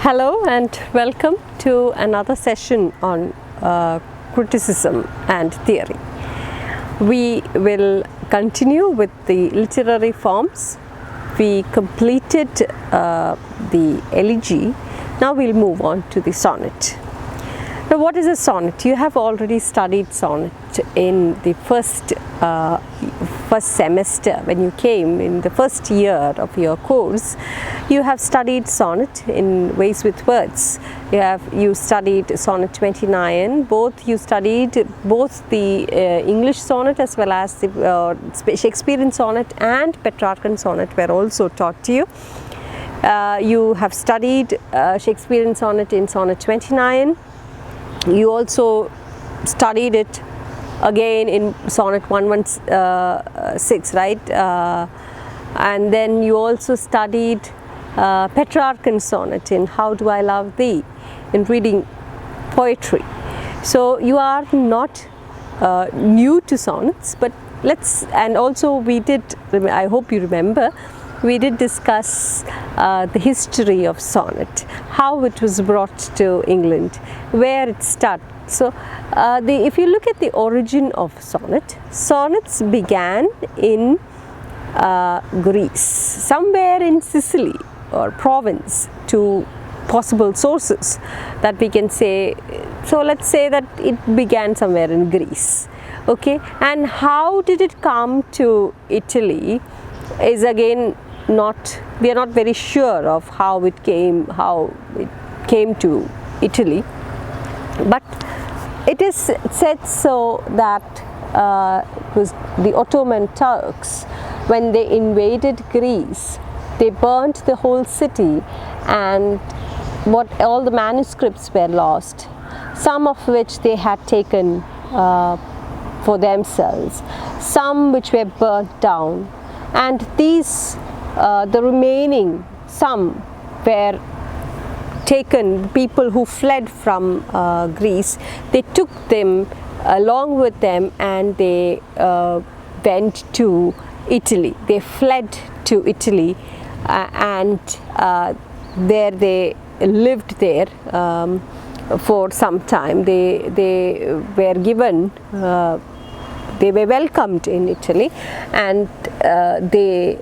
Hello and welcome to another session on criticism and theory. We will continue with the literary forms. We completed the elegy. Now we'll move on to the sonnet. Now, what is a sonnet? You have already studied sonnet in the first semester when you came in the first year of your course. You have studied sonnet in Ways with Words. You studied sonnet 29. You studied both the English sonnet as well as the Shakespearean sonnet and Petrarchan sonnet were also taught to you. You have studied Shakespearean sonnet in sonnet 29. You also studied it again in sonnet 116, right? And then you also studied Petrarchan sonnet in How Do I Love Thee, in reading poetry. So you are not new to sonnets, but and also we did, I hope you remember, we did discuss the history of sonnet, how it was brought to England, where it started. So if you look at the origin of sonnet, sonnets began in Greece, somewhere in Sicily or Provence, to possible sources that we can say. So let's say that it began somewhere in Greece, okay? And how did it come to Italy is again we are not very sure of how it came to Italy, but it is said so that it was the Ottoman Turks, when they invaded Greece, they burnt the whole city, and all the manuscripts were lost, some of which they had taken for themselves, some which were burnt down, and these the remaining some were taken. People who fled from Greece, they took them along with them, and they went to Italy. They fled to Italy, and there they lived there for some time. They were given. They were welcomed in Italy, and they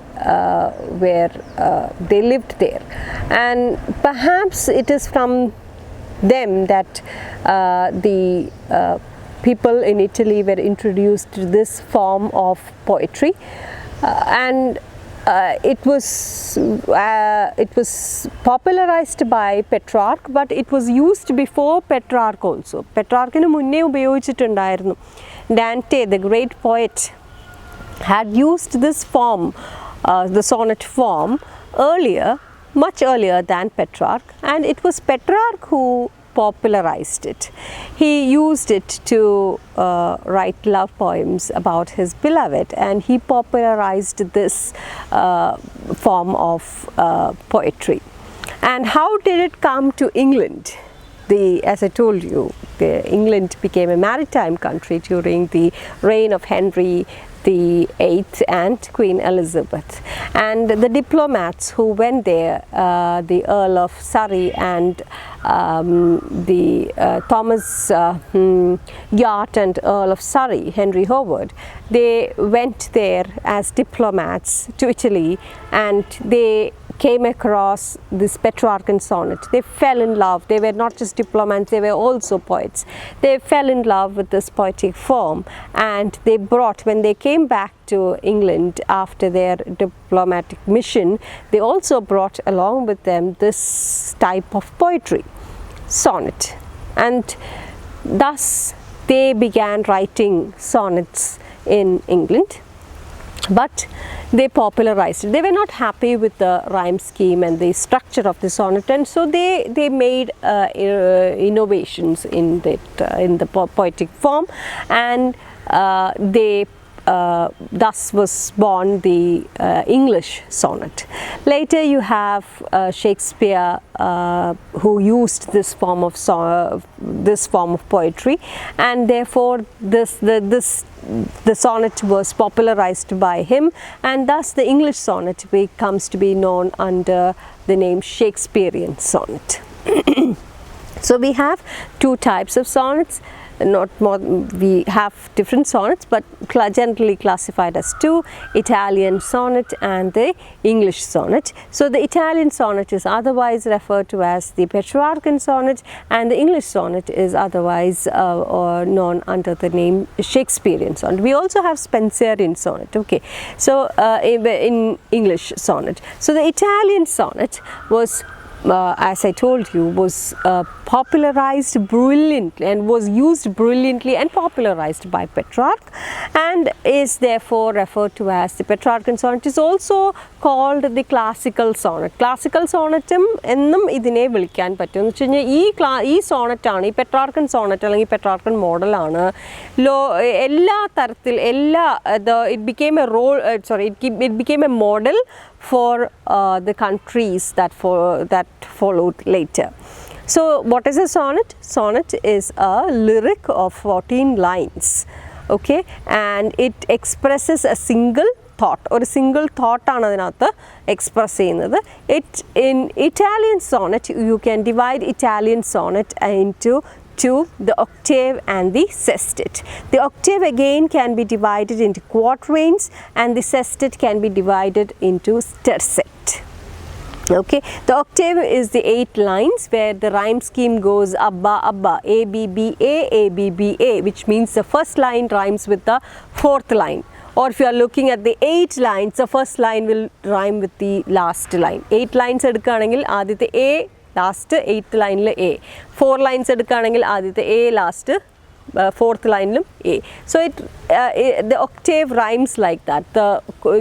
lived there. And perhaps it is from them that the people in Italy were introduced to this form of poetry, and it was popularized by Petrarch, but it was used before Petrarch also. Petrarchinu munne ഉപയോഗിച്ചിട്ടുണ്ടായിരുന്നു. Dante, the great poet, had used this form, the sonnet form, much earlier than Petrarch, and it was Petrarch who popularized it. He used it to write love poems about his beloved, and he popularized this form of poetry. And how did it come to England? As I told you, England became a maritime country during the reign of Henry VIII and Queen Elizabeth. And the diplomats who went there, the Earl of Surrey and the Thomas Yart and Earl of Surrey, Henry Howard, they went there as diplomats to Italy, and they came across this Petrarchan sonnet. They fell in love. They were not just diplomats, they were also poets. They fell in love with this poetic form, and they brought, when they came back to England after their diplomatic mission, they also brought along with them this type of poetry, sonnet. And thus they began writing sonnets in England. But they popularized it. They were not happy with the rhyme scheme and the structure of the sonnet, and so they made innovations in the poetic form, and thus was born the English sonnet. Later you have Shakespeare, who used this form of poetry, and therefore the sonnet was popularized by him, and thus the English sonnet comes to be known under the name Shakespearean Sonnet. So we have two types of sonnets, not more, we have different sonnets, but generally classified as two: Italian sonnet and the English sonnet. So the Italian sonnet is otherwise referred to as the Petrarchan sonnet, and the English sonnet is otherwise known under the name Shakespearean sonnet. We also have Spenserian sonnet. Okay, so in English sonnet. So the Italian sonnet was as I told you, was popularized brilliantly and was used brilliantly and popularized by Petrarch, and is therefore referred to as the Petrarchan sonnet. It is also called the classical sonnet. Classical sonnetum ennum idine vilikkan pattum. എന്ന് വെച്ചുകഴിഞ്ഞാൽ ഈ സോണറ്റാണ്, ഈ Petrarchan Sonet അല്ലെങ്കിൽ Petrarchan മോഡലാണ് എല്ലാ തരത്തിൽ it became a role, it became a model for the countries that followed later. So what is a sonnet? Sonnet is a lyric of 14 lines, okay, and it expresses a single thought, or a single thought ആണ് അതിനകത്ത് express ചെയ്യുന്നത്. In Italian sonnet, you can divide Italian sonnet into two, the octave and the sestet. The octave again can be divided into quatrains, and the sestet can be divided into tercet. Okay, the octave is the 8 lines where the rhyme scheme goes abba abba, a b b a b b a, which means the first line rhymes with the fourth line. Or if you are looking at the 8 lines, the first line will rhyme with the last line. 8 lines എടുക്കുകയാണെങ്കിൽ ആദ്യത്തെ a last 8th ലൈനിൽ A, 4 lines എടുക്കുകയാണെങ്കിൽ ആദ്യത്തെ A last 4th ലൈനിലും A. So the octave rhymes like that.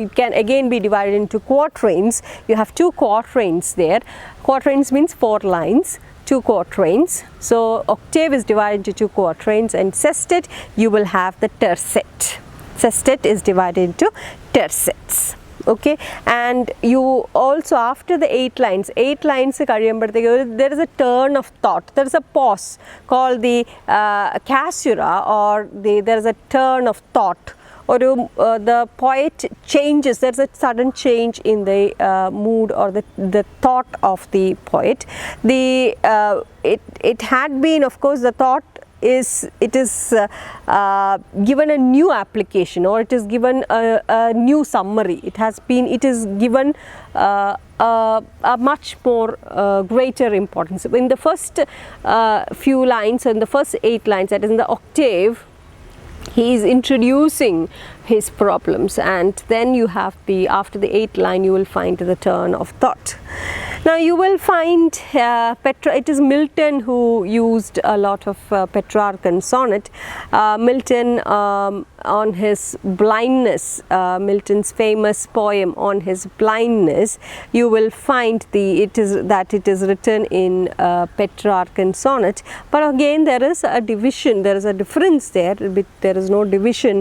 It can again be divided into quatrains. You have 2 quatrains there. Quatrains means 4 lines, 2 quatrains. So octave is divided into 2 quatrains, and sestet you will have the tercet. Sestet is divided into tercets. Okay, and you also, after the 8 lines there is a turn of thought, there is a pause called the caesura, or there is a turn of thought, or the poet changes, there is a sudden change in the mood or the thought of the poet. It had been, of course, the thought is given a new application, or it is given a new summary. It is given a much more greater importance. In the first few lines, in the first 8 lines, that is in the octave, he is introducing his problems, and then you have after the 8th line you will find the turn of thought. Now you will find it is Milton who used a lot of Petrarchan sonnet. Milton on his blindness, Milton's famous poem on his blindness, you will find it is written in Petrarchan sonnet. But again there is a division, there is a difference there. There is no division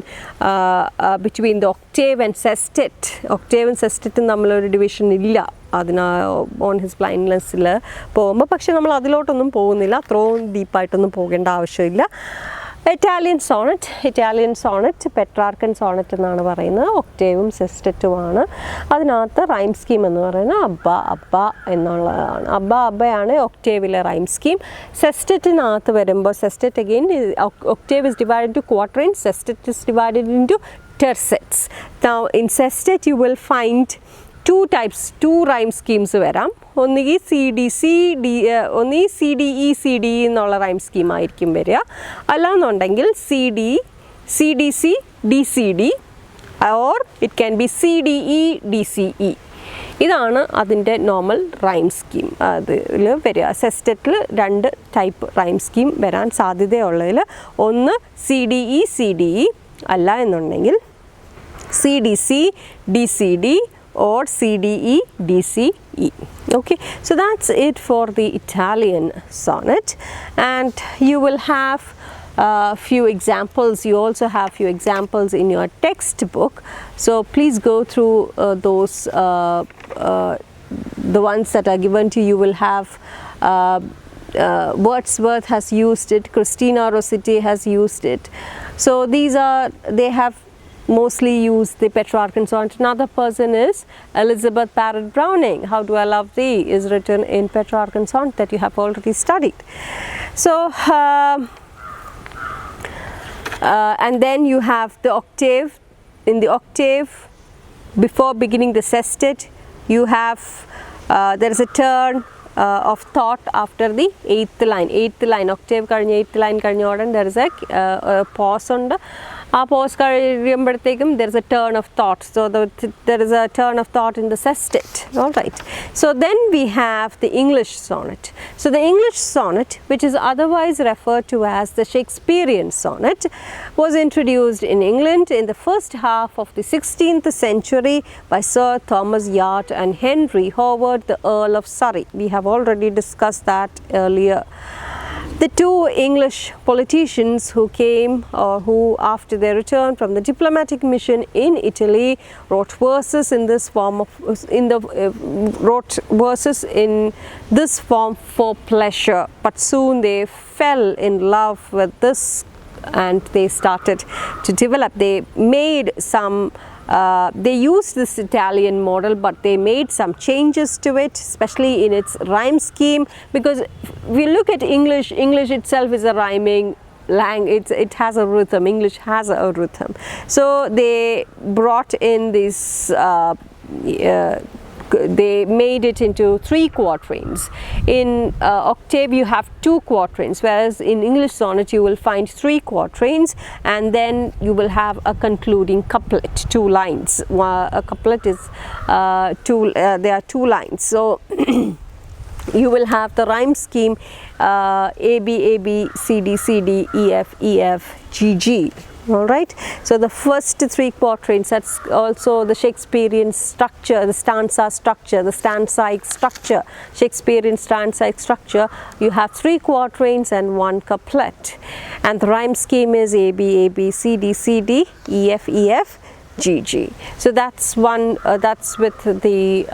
between the octave and sestet. Octave and sestet തമ്മിലൊരു division ഇല്ല on his blindness-ൽ പോകുമ്പോൾ. പക്ഷെ നമ്മൾ അതിലോട്ടൊന്നും പോകുന്നില്ല, അത്രയും ഡീപ്പായിട്ടൊന്നും പോകേണ്ട ആവശ്യമില്ല. Italian sonnet Petrarchan sonnet എന്നാണ് പറയുന്നത്. ഒക്ടേവും സെസ്റ്ററ്റുമാണ്. അതിനകത്ത് റൈം സ്കീം എന്ന് പറയുന്നത് അബ്ബ അബ്ബ എന്നുള്ളതാണ്. അബ്ബ അബ്ബയാണ് ഒക്ടേവിലെ റൈം സ്കീം. സെസ്റ്ററ്റിനകത്ത് വരുമ്പോൾ sestet again octave is divided into quatrains, sestet is divided into tercets. Now in sestet you will find two rhyme schemes വരാം. ഒന്നുകിൽ C D E C D എന്നുള്ള റൈം സ്കീം ആയിരിക്കും വരിക. അല്ലാന്നുണ്ടെങ്കിൽ C D C D C D, or it can be C D E D C E. ഇതാണ് അതിൻ്റെ normal rhyme scheme. അതിൽ വരിക സെസ്റ്ററ്റിൽ 2 ടൈപ്പ് റൈം സ്കീം വരാൻ സാധ്യതയുള്ളതിൽ ഒന്ന് C D E C D E, അല്ല എന്നുണ്ടെങ്കിൽ C D C D C D or CDE DCE. Okay, so that's it for the Italian sonnet, and you will have few examples. You also have few examples in your textbook, so please go through those. The ones that are given to you, you will have Wordsworth has used it, Christina Rossetti has used it. So they have mostly use the Petrarchan sonnet. Another person is Elizabeth Barrett Browning. How Do I Love Thee is written in Petrarchan sonnet that you have already studied. So, and then you have the octave. In the octave, before beginning the sestet, you have there is a turn of thought after the eighth line. Eighth line, octave കഴിഞ്ഞ eighth line കഴിഞ്ഞ there is a pause ഉണ്ട്. ആ pause കഴിയുമ്പോഴത്തേക്കും there is a turn of thought. So there is a turn of thought in the sestet. All right. So then we have the English sonnet. So the English sonnet, which is otherwise referred to as the Shakespearean sonnet, was introduced in England in the first half of the 16th century by Sir Thomas Yard and Henry Howard, the Earl of Surrey. We have already discussed that earlier. The two English politicians who came, or who after their return from the diplomatic mission in Italy, wrote verses in this form for pleasure, but soon they fell in love with this and they started to develop. They made some they used this Italian model, but they made some changes to it, especially in its rhyme scheme, because we look at English itself is a rhyming language. It has a rhythm. English has a rhythm. So they brought in this they made it into 3 quatrains. In octave you have 2 quatrains, whereas in English sonnet you will find 3 quatrains, and then you will have a concluding couplet, 2 lines. A couplet is there are 2 lines. So you will have the rhyme scheme A B A B C D C D E F E F G G. All right. So the first 3 quatrains, that's also the Shakespearean structure, the stanza structure, the stanzaic structure, Shakespearean stanzaic structure. You have 3 quatrains and 1 couplet, and the rhyme scheme is A B A B C D C D E F E F G G. So that's one. That's with the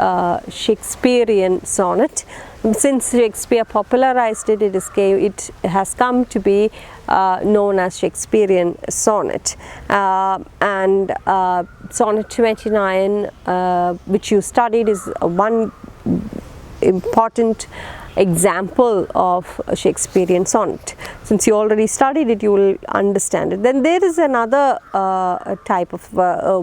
Shakespearean sonnet. Since Shakespeare popularized it, it has come to be known as Shakespearean sonnet. And sonnet 29, which you studied, is one important example of a Shakespearean sonnet. Since you already studied it, you will understand it. Then there is another type of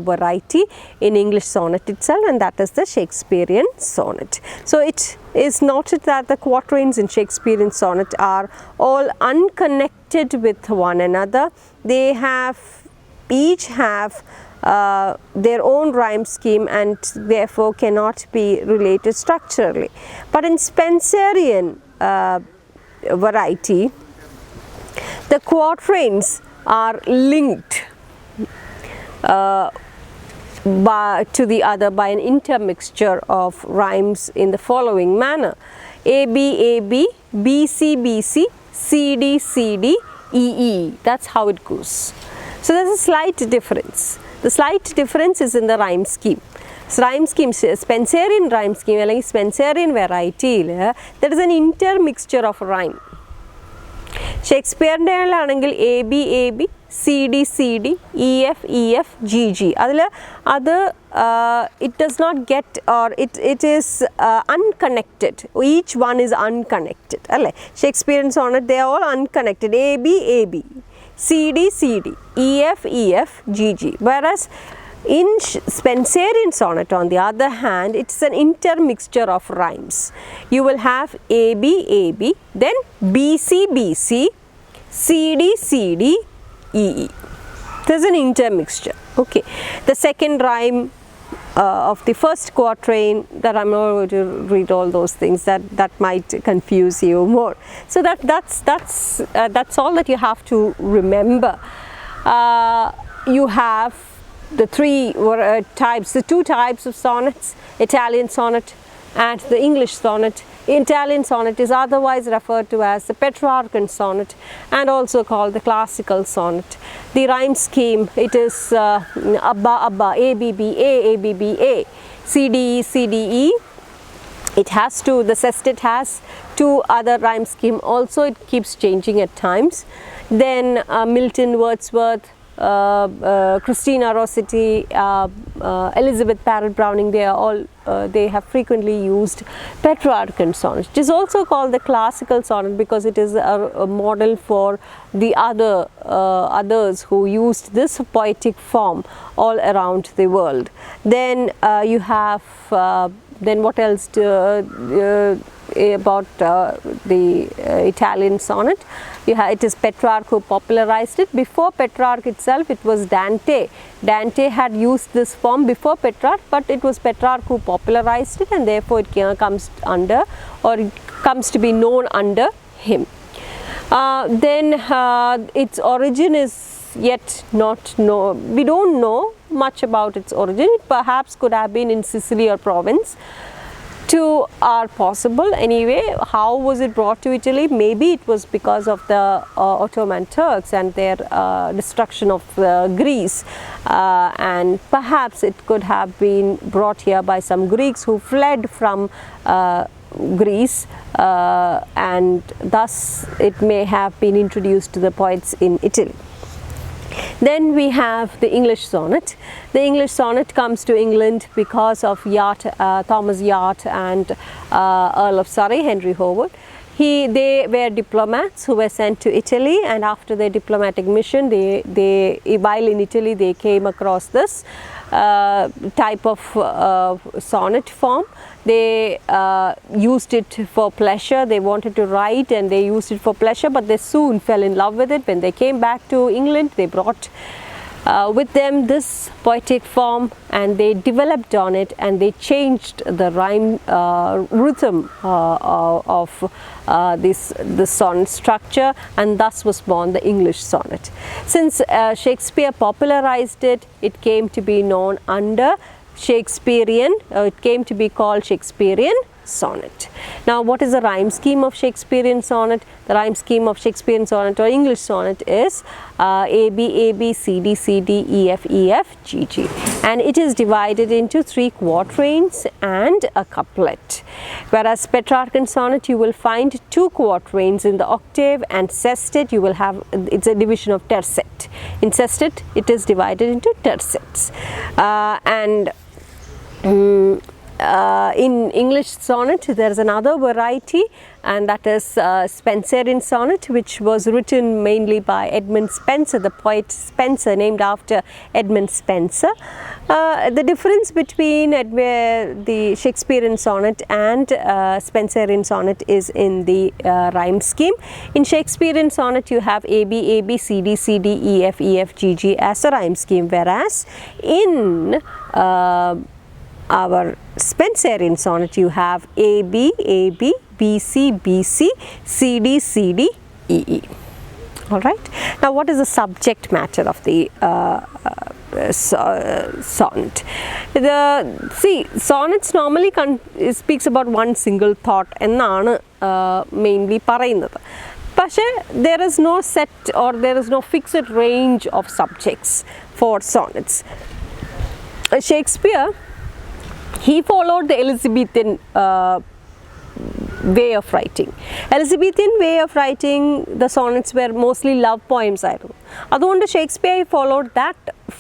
variety in English sonnet itself, and that is the Shakespearean sonnet. So it is noted that the quatrains in Shakespearean sonnet are all unconnected with one another. They each have their own rhyme scheme and therefore cannot be related structurally. But in Spenserian variety, the quatrains are linked to the other by an intermixture of rhymes in the following manner: A B A B, B C B C, C D C D, E E. That's how it goes. So there's a slight difference. The slight difference is in the rhyme scheme. Rhyme scheme, Spenserian rhyme scheme, അല്ലെങ്കിൽ Spenserian variety, there is an intermixture of rhyme. ഷേക്സ്പിയറിൻ്റെ ആണെങ്കിൽ A B A B C D C D E F E F G G അത് it does not get, or it is unconnected. Each one is unconnected. അല്ലേ Shakespearean sonnet, they are all unconnected. A B A B, C D C D, E F E F G G. Whereas in Spenserian sonnet, on the other hand, it's an intermixture of rhymes. You will have A B A B, then B C B C, C D C D, E E. There's an intermixture. Okay. The second rhyme of the first quatrain, that I'm not going to read all those things, that might confuse you more. So that's all that you have to remember. You have the 3 types, the 2 types of sonnets, Italian sonnet and the English sonnet. Italian sonnet is otherwise referred to as the Petrarchan sonnet and also called the classical sonnet. The rhyme scheme, it is Abba Abba, A B B A, A B B A, C D E, C D E. It has the sestet has 2 other rhyme scheme also. It keeps changing at times. Then Milton, Wordsworth, Christina Rossetti, Elizabeth Barrett Browning, they are all they have frequently used Petrarchan sonnet. It is also called the classical sonnet because it is a model for the others who used this poetic form all around the world. Then you have then what else about the Italian sonnet? It is Petrarch who popularized it. Before Petrarch itself, it was Dante. Dante had used this form before Petrarch, but it was Petrarch who popularized it, and therefore it comes under, or it comes to be known under him. Then its origin is yet not known. We don't know much about its origin. It perhaps could have been in Sicily or Provence. Two are possible. Anyway, how was it brought to Italy? Maybe it was because of the Ottoman Turks and their destruction of Greece, and perhaps it could have been brought here by some Greeks who fled from Greece, and thus it may have been introduced to the poets in Italy. Then we have the English sonnet. The English sonnet comes to England because of Thomas Yat and Earl of Surrey, Henry Howard. They were diplomats who were sent to Italy, and after their diplomatic mission, while in Italy, they came across this type of sonnet form. They used it for pleasure. They wanted to write and they used it for pleasure, but they soon fell in love with it. When they came back to England, they brought with them this poetic form, and they developed on it, and they changed the rhyme rhythm of this sonnet structure, and thus was born the English sonnet. Since Shakespeare popularized it, it came to be known under Shakespearean, it came to be called Shakespearean Sonnet. Now, what is the rhyme scheme of Shakespearean Sonnet? The rhyme scheme of Shakespearean Sonnet or English Sonnet is A, B, A, B, C, D, C, D, E, F, E, F, G, G. And it is divided into 3 quatrains and a couplet. Whereas Petrarchan Sonnet, you will find 2 quatrains in the octave, and sestet, you will have, it's a division of tercet. In sestet, it is divided into tercets. In English sonnet, there is another variety, and that is Spenserian sonnet, which was written mainly by Edmund Spenser, the poet Spenser, named after Edmund Spenser. The difference between the Shakespearean sonnet and Spenserian sonnet is in the rhyme scheme. In Shakespearean sonnet, you have A, B, A, B, C, D, C, D, E, F, E, F, G, G as a rhyme scheme, whereas in our Spenserian sonnet, you have A, B, A, B, B, C, B, C, C, D, C, D, E, E. All right. Now, what is the subject matter of the sonnet? Sonnets normally speaks about one single thought എന്നാണ് mainly പറയുന്നത്. പക്ഷേ there is no set or there is no fixed range of subjects for sonnets. Shakespeare, he followed the Elizabethan way of writing. Elizabethan way of writing, the sonnets were mostly love poems ആയിരുന്നു. അതുകൊണ്ട് Shakespeare followed that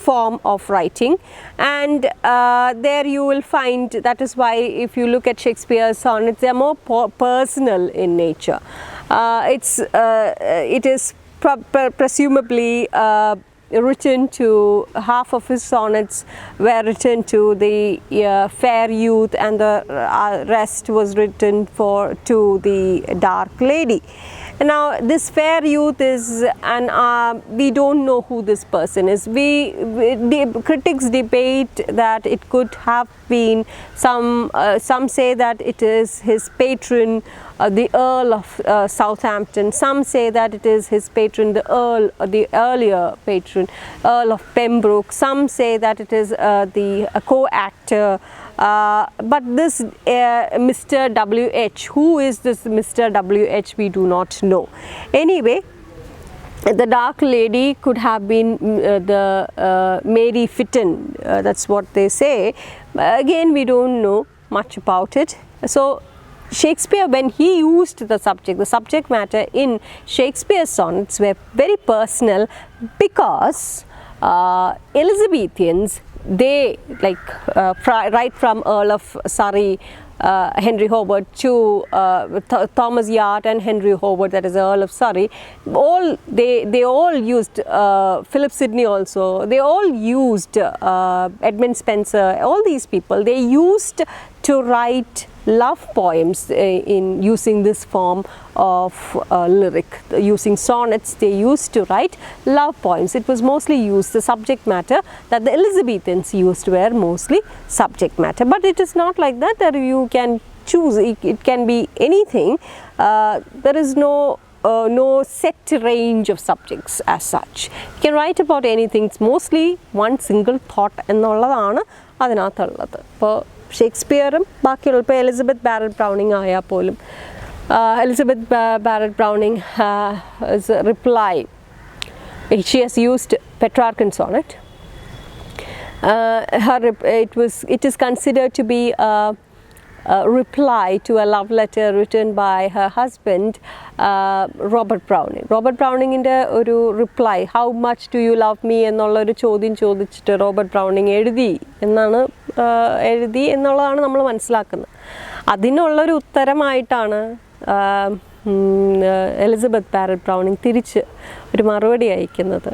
form of writing, and there you will find, that is why if you look at Shakespeare's sonnets, they are more personal in nature. It is presumably written to, half of his sonnets were written to the fair youth, and the rest was written to the dark lady. Now, this fair youth is, and we don't know who this person is. Critics debate that it could have been some say that it is his patron, the Earl of Southampton. Some say that it is his patron, the earlier patron, Earl of Pembroke. Some say that it is the co-actor. But this Mr. W.H., who is this Mr. W.H., we do not know. Anyway, the dark lady could have been the Mary Fitton, that's what they say. Again, we don't know much about it. So Shakespeare, when he used the subject matter in Shakespeare's sonnets were very personal, because Elizabethans, they right from Earl of Surrey, Henry Hobart, to Thomas Yard and Henry Hobart, that is Earl of Surrey, they all used Philip Sidney also, they all used Edmund Spenser, all these people, they used to write love poems in using this form of lyric. Using sonnets, they used to write love poems. It was mostly used, the subject matter that the Elizabethans used were mostly subject matter. But it is not like that, that you can choose, it can be anything. There is no set range of subjects as such. You can write about anything. It's mostly one single thought എന്നുള്ളതാണ് അതിനകത്തുള്ളത്. ഇപ്പോൾ ഷേക്സ്പിയറും ബാക്കിയുള്ള ഇപ്പോൾ Elizabeth Barrett Browning ആയാൽ പോലും Elizabeth Barrett Browning as a reply, she has used Petrarchan Sonnet. It is considered to be a reply to a love letter written by her husband, Robert Browning. Robert Browning in the reply, how much do you love me ennulla ചോദ്യം ചോദിച്ചിട്ട് Robert Browning എഴുതി എന്നുള്ളതാണ് നമ്മൾ മനസ്സിലാക്കുന്നത്. അതിനുള്ളൊരു ഉത്തരമായിട്ടാണ് Elizabeth Barrett Browning തിരിച്ച് ഒരു മറുപടി അയക്കുന്നത്.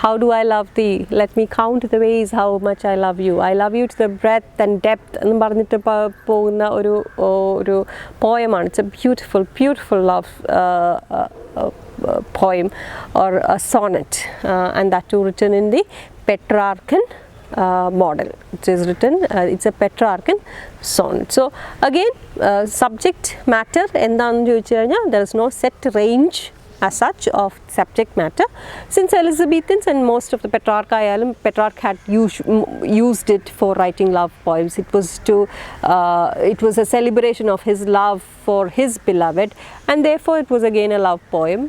How do I love thee? Let me count the ways how much I love you. I love you to the breadth and depth എന്ന് പറഞ്ഞിട്ട് പോകുന്ന ഒരു പോയമാണ്. It's a beautiful love poem or a sonnet, and that too written in the Petrarchan model. It is written, it's a Petrarchan sonnet. So again, subject matter എന്താണെന്ന് ചോദിച്ചു കഴിഞ്ഞാൽ there is no set range as such of subject matter. Since Elizabethans and most of the Petrarch had used it for writing love poems. It was a celebration of his love for his beloved, and therefore it was again a love poem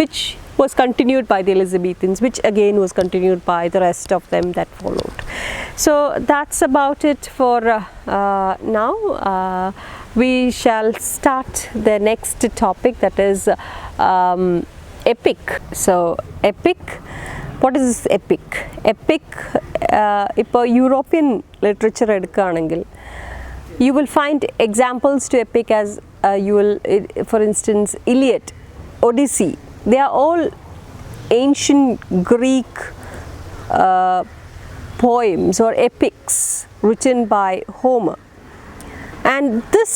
which was continued by the Elizabethans, which again was continued by the rest of them that followed. So that's about it for now. We shall start the next topic, that is epic. So epic, what is epic? Epic, ഇപ്പോൾ European literature എടുക്കുകയാണെങ്കിൽ you will find examples to epic as for instance Iliad, Odyssey. They are all ancient Greek poems or epics written by Homer. And this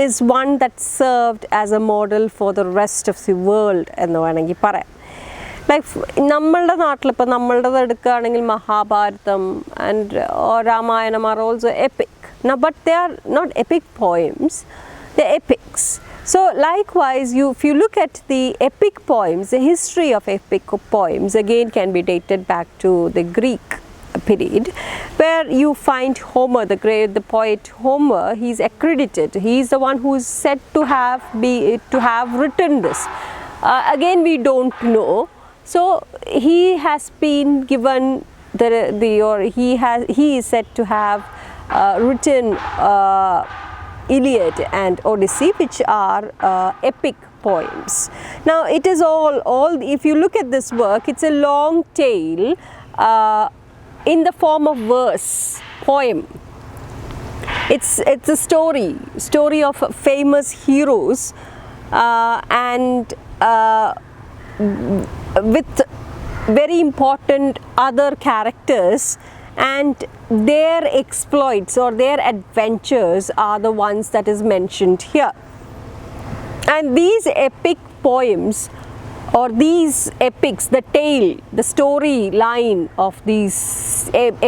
is one that served as a model for the rest of the world എന്ന് വേണമെങ്കിൽ പറയാം. Like നമ്മളുടെ നാട്ടിലിപ്പോൾ നമ്മളുടെ എടുക്കുകയാണെങ്കിൽ Mahabharatam and Ramayanam are also epic. But they are not epic poems, they are epics. So likewise, if you look at the epic poems, the history of epic poems again can be dated back to the Greek period, where you find Homer, the poet Homer. He's accredited. He's the one who is said to have written this. Again, we don't know. So he has been given he is said to have written Iliad and Odyssey, which are epic poems. Now it is all if you look at this work, it's a long tale in the form of verse poem. It's a story of famous heroes and with very important other characters, and their exploits or their adventures are the ones that is mentioned here. And these epic poems or these epics, the story line of these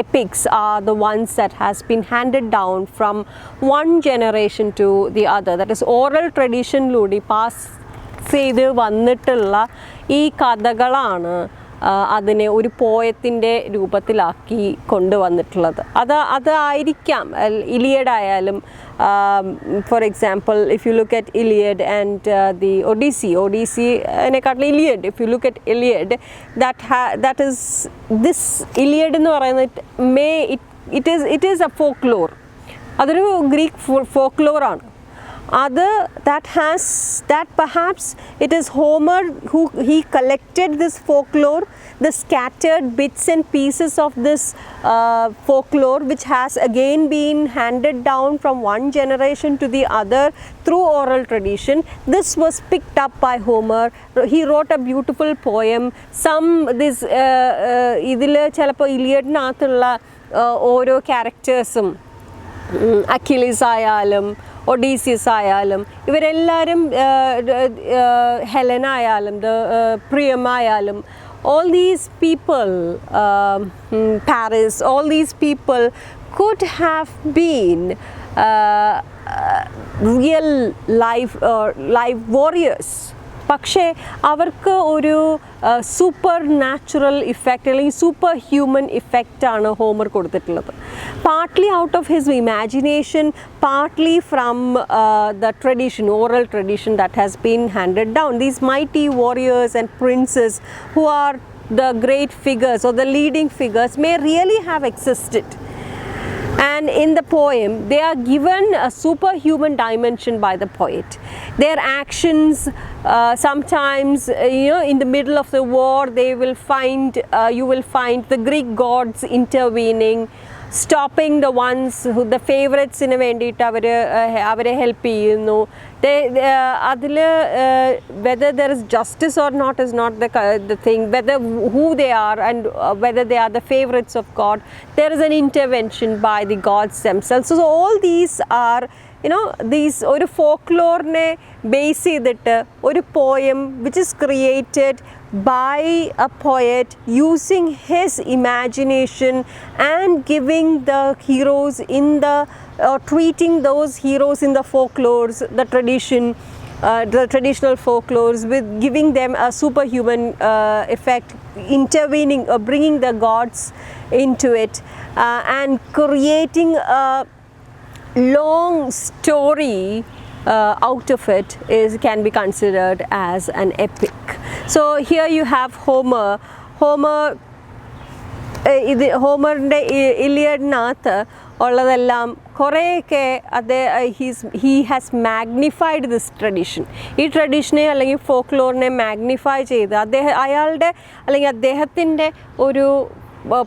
epics are the ones that has been handed down from one generation to the other. That is oral tradition ludi pass ചെയ്ത് വന്നിട്ടുള്ള ഈ കഥകളാണ് അതിനെ ഒരു പോയത്തിൻ്റെ രൂപത്തിലാക്കി കൊണ്ടുവന്നിട്ടുള്ളത്. അതായിരിക്കാം Iliad ആയാലും. For example, if you look at Iliad and the Odyssey-നെക്കാട്ടിലും Iliad, if you look at Iliad, that is this Iliad എന്ന് പറയുന്നത് it is a folklore. അതൊരു ഗ്രീക്ക് folklore ആണ്. other that perhaps it is Homer who he collected this folklore, the scattered bits and pieces of this folklore, which has again been handed down from one generation to the other through oral tradition. This was picked up by Homer. He wrote a beautiful poem. Some this idile chalappo Iliad ഓരോ ക്യാരക്ടേഴ്സും അക്കിലീസ് ആയാലും Odysseus ആയാലും ഇവരെല്ലാവരും Helen ആയാലും പ്രിയമായാലും all these people, Paris, all these people could have been real live warriors. പക്ഷേ അവർക്ക് ഒരു super natural effect അല്ലെങ്കിൽ super human ഇഫക്റ്റാണ് Homer കൊടുത്തിട്ടുള്ളത്. Partly out of his imagination, partly from the tradition, oral tradition that has been handed down. These mighty warriors and princess who are the great figures or the leading figures may really have existed. And in the poem, they are given a superhuman dimension by the poet. Their actions, sometimes, in the middle of the war, you will find the Greek gods intervening, stopping the ones who the favorites ന് വേണ്ടിയിട്ട് അവരെ help ചെയ്യുന്നു. Whether there is justice or not is not the thing. Whether who they are and whether they are the favorites of God, there is an intervention by the gods themselves. So all these are, these ഒരു ഫോക്ലോറിനെ base ചെയ്തിട്ട് ഒരു poem which is created by a poet using his imagination and giving the heroes in the treating those heroes in the folklores, the traditional folklores, with giving them a superhuman effect, intervening, bringing the gods into it, and creating a long story out of it can be considered as an epic. So here you have ഹോമറിൻ്റെ ഇലിയഡിനകത്ത് ഉള്ളതെല്ലാം കുറേയൊക്കെ he has magnified this tradition. ഈ ട്രഡീഷനെ അല്ലെങ്കിൽ ഫോക്ലോറിനെ magnify ചെയ്ത് അദ്ദേഹത്തിൻ്റെ ഒരു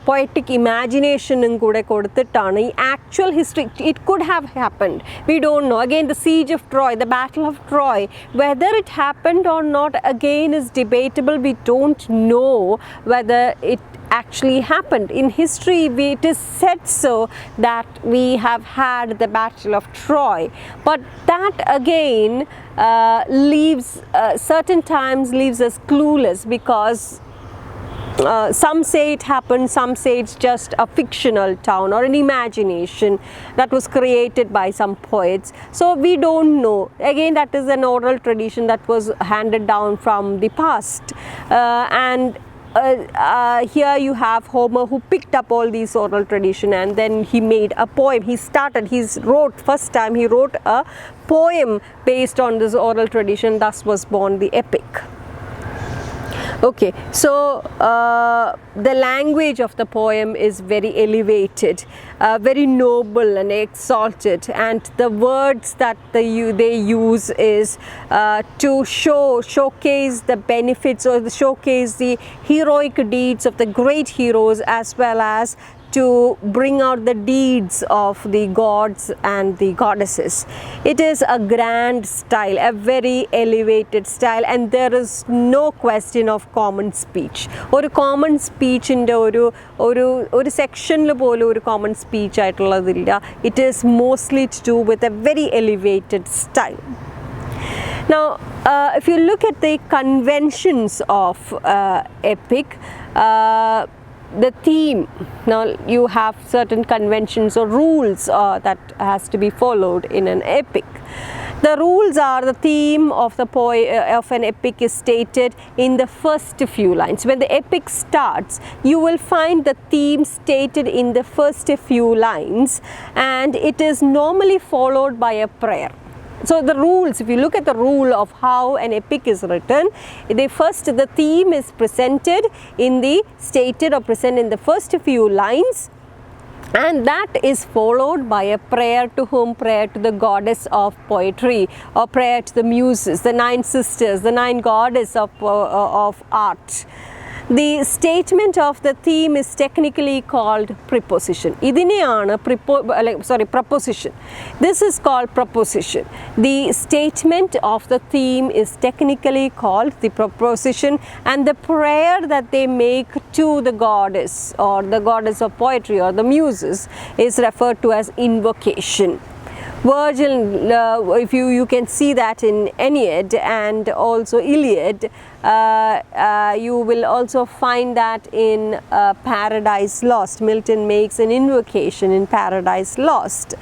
poetic imagination കൂടെ കൊടുത്തിട്ടാണ് ഈ actual history. It could have happened, we don't know. Again, the siege of Troy, the battle of Troy, whether it happened or not again is debatable. We don't know whether it actually happened. In history it is said so that we have had the battle of Troy, but that again certain times leaves us clueless, because some say it happened, some say it's just a fictional town or an imagination that was created by some poets. So we don't know. Again, that is an oral tradition that was handed down from the past, and here you have Homer who picked up all these oral tradition and then he made a poem. First time he wrote a poem based on this oral tradition. Thus was born the epic. Okay, so the language of the poem is very elevated, very noble and exalted, and the words that they use is to showcase the benefits or showcase the heroic deeds of the great heroes, as well as to bring out the deeds of the gods and the goddesses. It is a grand style, a very elevated style, and there is no question of common speech. ഒരു common speech ൻ്റെ ഒരു സെക്ഷനിൽ പോലും ഒരു common speech ആയിട്ടുള്ളതില്ല. It is mostly to do with a very elevated style. Now, if you look at the conventions of epic, the theme, now you have certain conventions or rules that has to be followed in an epic. The rules are, the theme of an epic is stated in the first few lines. When the epic starts, you will find the theme stated in the first few lines, and it is normally followed by a prayer. So the rules, if you look at the rule of how an epic is written, the theme is presented in the first few lines, And that is followed by a prayer to whom? Prayer to the goddess of poetry, or prayer to the muses, the 9 sisters, the 9 goddesses of art. The statement of the theme is technically called preposition. Proposition. This is called proposition. The statement of the theme is technically called the proposition, and the prayer that they make to the goddess or the goddess of poetry or the muses is referred to as invocation. Virgil, if you can see that in Aeneid and also Iliad, you will also find that in Paradise Lost. Milton makes an invocation in Paradise Lost.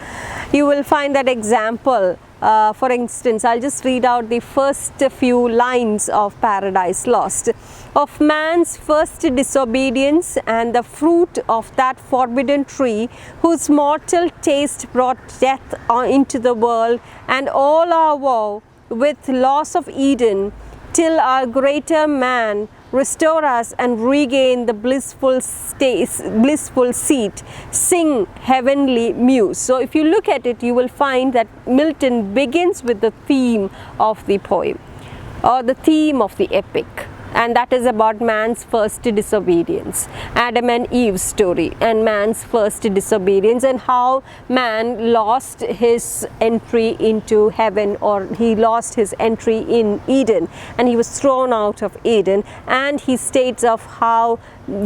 You will find that example. For instance, I'll just read out the first few lines of Paradise Lost. Of man's first disobedience and the fruit of that forbidden tree, whose mortal taste brought death into the world, and all our woe with loss of Eden, till our greater man restore us and regain the blissful seat, sing heavenly muse. So if you look at it, you will find that Milton begins with the theme of the poem or the theme of the epic, and that is about man's first disobedience, Adam and Eve's story, and man's first disobedience, and how man lost his entry into heaven, or he lost his entry in Eden, and he was thrown out of Eden. And he states of how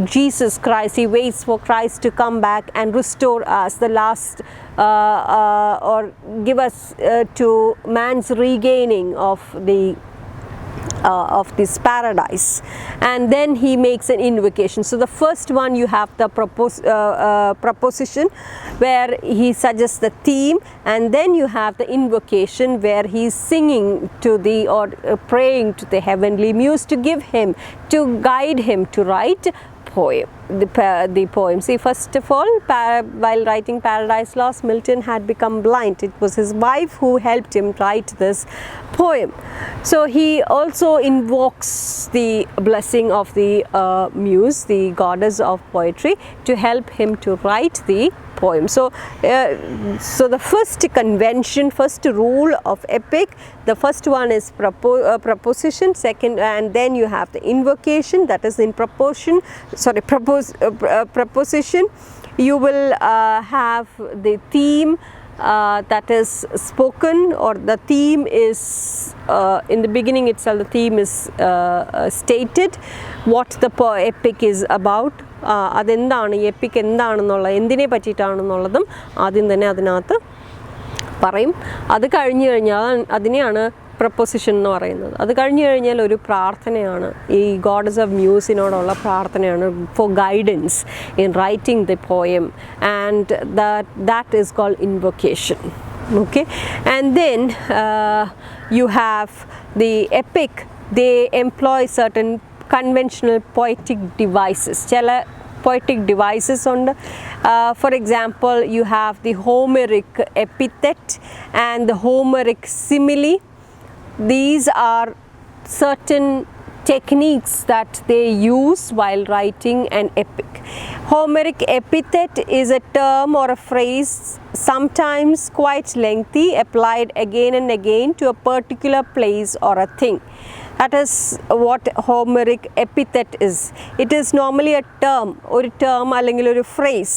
Jesus Christ, he waits for Christ to come back and restore us, the last or give us to man's regaining of this paradise. And then he makes an invocation. So the first one, you have the proposition, where he suggests the theme, and then you have the invocation, where he's singing to the or praying to the heavenly muse to give him, to guide him to write the poem. See, first of all, while writing Paradise Lost, Milton had become blind. It was his wife who helped him write this poem. So he also invokes the blessing of the muse, the goddess of poetry, to help him to write the poem. So the first convention, first rule of epic, the first one is proposition, second, and then you have the invocation, that is in proposition. You will have the theme that is spoken, or the theme is in the beginning itself, the theme is stated, what the epic is about. അതെന്താണ് ഈ EPIC എന്താണെന്നുള്ളത്, എന്തിനെ പറ്റിയിട്ടാണെന്നുള്ളതും ആദ്യം തന്നെ അതിനകത്ത് പറയും. അത് കഴിഞ്ഞു കഴിഞ്ഞാൽ അതിനെയാണ് പ്രപ്പോസിഷൻ എന്ന് പറയുന്നത്. അത് കഴിഞ്ഞു കഴിഞ്ഞാൽ ഒരു പ്രാർത്ഥനയാണ്, ഈ ഗോഡസ് ഓഫ് മ്യൂസിനോടുള്ള പ്രാർത്ഥനയാണ്, for guidance in writing the poem, and that is called invocation. Okay, and then you have the epic. They employ certain conventional poetic devices. Chala poetic devices ഉണ്ട്. For example, you have the Homeric Epithet and the Homeric Simile. These are certain techniques that they use while writing an epic. Homeric epithet is a term or a phrase, sometimes quite lengthy, applied again and again to a particular place or a thing. That is what Homeric epithet is. It is normally a term, or a term അല്ലെങ്കിൽ ഒരു phrase,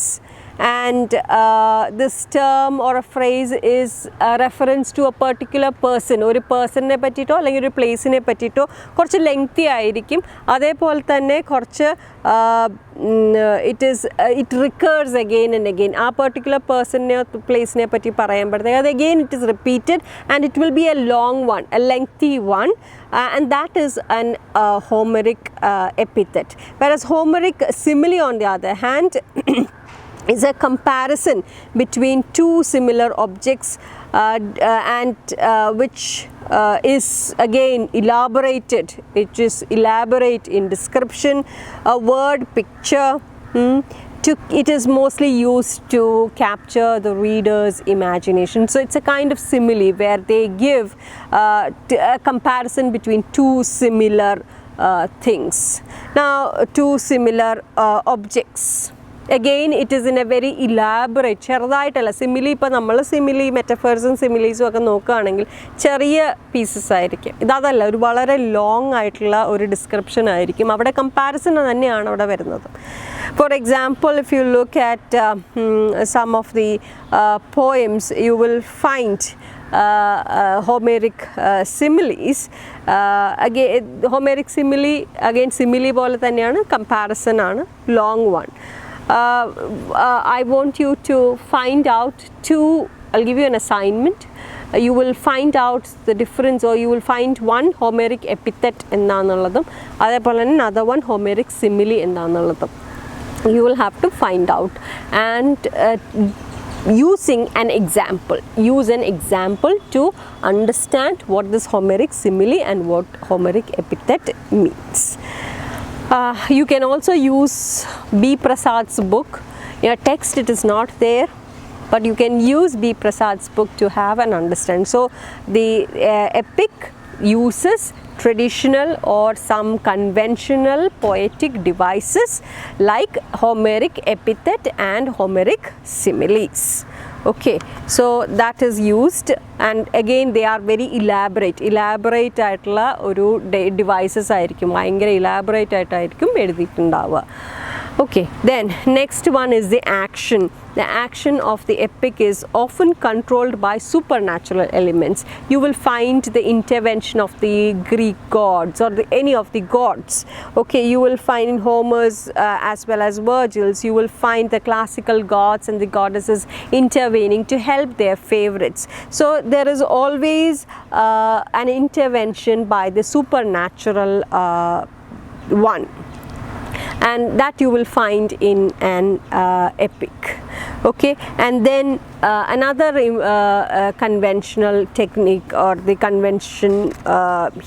and this term or a phrase is a reference to a particular person. ഒരു പേഴ്സണിനെ പറ്റിയിട്ടോ അല്ലെങ്കിൽ ഒരു പ്ലേസിനെ പറ്റിയിട്ടോ കുറച്ച് lengthy ആയിരിക്കും. അതേപോലെ തന്നെ കുറച്ച് it recurs again and again. ആ particular പേഴ്സണിനെയോ പ്ലേസിനെ പറ്റി പറയുമ്പോഴത്തേക്ക് അത് again it is repeated, and it will be a long one, a lengthy one, and that is an Homeric epithet. Whereas Homeric simile, on the other hand, is a comparison between two similar objects, and which is again elaborated. It is elaborate in description, a word picture. It is mostly used to capture the reader's imagination. So it's a kind of simile where they give a comparison between two similar things. Now, two similar objects. again it is in a very elaborate ചെറുതായിട്ടല്ല simile ഇപ്പോൾ നമ്മൾ simile മെറ്റഫേഴ്സും സിമിലീസും ഒക്കെ നോക്കുകയാണെങ്കിൽ ചെറിയ pieces ആയിരിക്കും ഇതല്ല ഒരു വളരെ ലോങ് ആയിട്ടുള്ള ഒരു ഡിസ്ക്രിപ്ഷൻ ആയിരിക്കും അവിടെ കമ്പാരിസൺ തന്നെയാണ് അവിടെ വരുന്നത് For example, if you look at some of the poems, you will find Homeric similes. Again, Homeric simile, again simile പോലെ തന്നെയാണ് comparison ആണ് long one. I want you to find out I'll give you an assignment. You will find out the difference, or you will find one Homeric epithet എന്താണെന്നുള്ളതും അതേപോലെ തന്നെ another one Homeric simile എന്താണെന്നുള്ളതും you will have to find out, and using an example, use an example to understand what this Homeric simile and what Homeric epithet means. You can also use B. Prasad's book. In a text it is not there, but you can use B. Prasad's book to have an understanding. So the epic uses traditional or some conventional poetic devices like Homeric epithet and Homeric similes. Okay, so that is used, and again they are very elaborate ആയിട്ടുള്ള ഒരു devices ആയിരിക്കും ഭയങ്കര elaborate ആയിട്ടായിരിക്കും എഴുതിയിട്ടുണ്ടാവുക. Okay, then next one is the action. The action of the epic is often controlled by supernatural elements. You will find the intervention of the Greek gods or any of the gods. Okay, you will find in Homer's as well as Virgil's, you will find the classical gods and the goddesses intervening to help their favorites. So there is always an intervention by the supernatural one. And that you will find in an epic. Okay, and then another conventional technique or the convention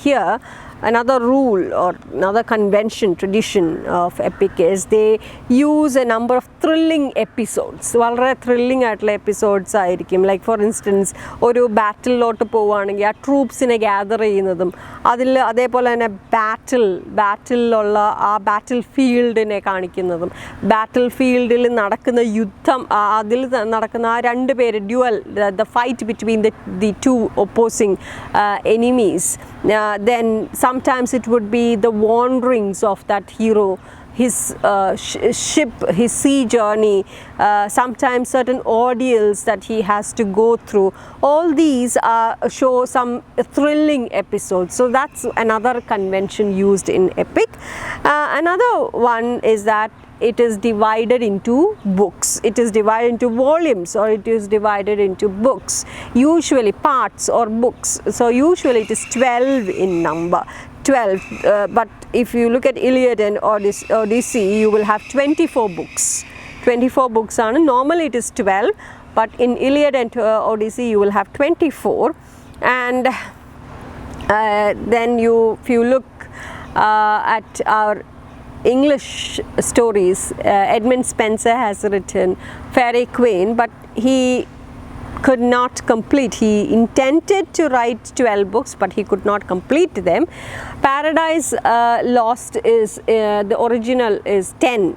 here, another rule or another convention, tradition of epic is they use a number of thrilling episodes. വളരെ thrilling ആയിട്ടുള്ള episodes ആയിരിക്കും. Like for instance, ഒരു ബാറ്റിലോട്ട് പോവുകയാണെങ്കിൽ ആ ട്രൂപ്സിനെ gather ചെയ്യുന്നതും അതിൽ അതേപോലെ തന്നെ ബാറ്റിലുള്ള ആ ബാറ്റിൽ ഫീൽഡിനെ കാണിക്കുന്നതും ബാറ്റിൽ ഫീൽഡിൽ നടക്കുന്ന യുദ്ധം അതിൽ നടക്കുന്ന ആ രണ്ട് പേര് dual the fight between the two opposing enemies. Then sometimes it would be the wanderings of that hero, his ship, his sea journey, sometimes certain ordeals that he has to go through. All these show some thrilling episodes. So that's another convention used in epic. Another one is that it is divided into books. It is divided into volumes, or it is divided into books, usually parts or books. So usually it is 12 in number. 12, but if you look at Iliad and Odyssey, you will have 24 books. 24 books are normally it is 12, but in Iliad and Odyssey you will have 24. And then if you look at our English stories, Edmund Spenser has written Fairy Queen, but he could not complete. He intended to write 12 books, but he could not complete them. Paradise Lost is the original is 10.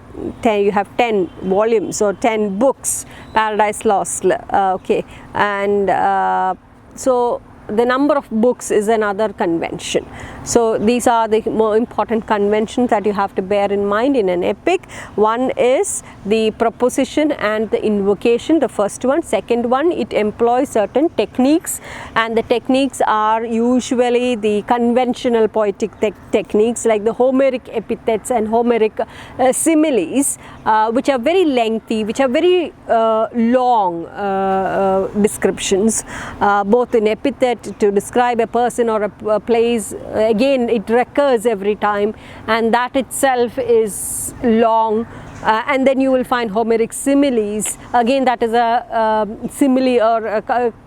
You have 10 volumes or 10 books. Paradise Lost. Okay, and so the number of books is another convention. So these are the more important conventions that you have to bear in mind in an epic. One is the proposition and the invocation, the first one. Second one, it employs certain techniques, and the techniques are usually the conventional poetic techniques like the Homeric epithets and Homeric similes, which are very lengthy, which are very long descriptions, both in epithet to describe a person or a place. Again, it recurs every time, and that itself is long. And then you will find Homeric similes. Again, that is a simile or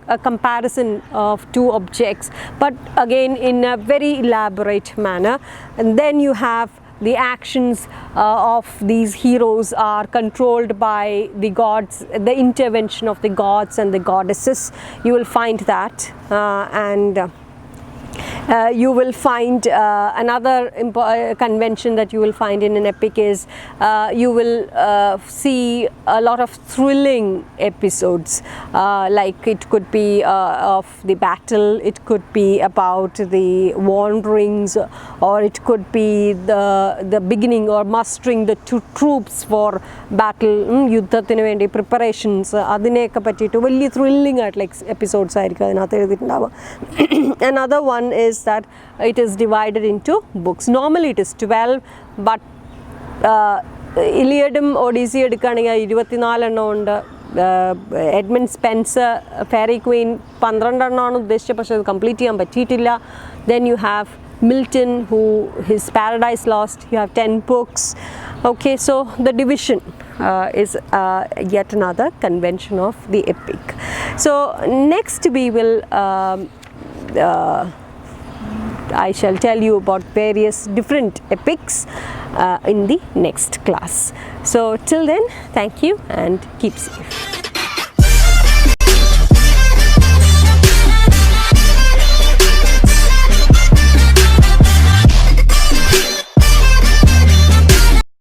a comparison of two objects, but again in a very elaborate manner. And then you have the actions of these heroes are controlled by the gods, the intervention of the gods and the goddesses. You will find that, and You will find another convention that you will find in an epic is you will see a lot of thrilling episodes, like it could be of the battle, it could be about the wanderings, or it could be the beginning or mustering the troops for battle, യുദ്ധത്തിന് വേണ്ടി preparations, അതിനെയൊക്കെ പറ്റിയിട്ട് വലിയ thrilling ആയിട്ടുള്ള episodes ആയിരിക്കും അതിനകത്ത് എഴുതിയിട്ടുണ്ടാവുക. Another one is that it is divided into books. Normally it is 12, but ഇലിയഡും Odissi എടുക്കുകയാണെങ്കിൽ 24 എണ്ണം ഉണ്ട്. എഡ്മണ്ട് സ്പെൻസർ ഫെയറി ക്വീൻ 12 എണ്ണമാണ് ഉദ്ദേശിച്ചത്, പക്ഷേ അത് കംപ്ലീറ്റ് ചെയ്യാൻ പറ്റിയിട്ടില്ല. Then you have Milton, who his Paradise Lost, you have 10 books. Okay, so the division is yet another convention of the epic. So next we will I shall tell you about various different epics in the next class. So till then, thank you and keep safe.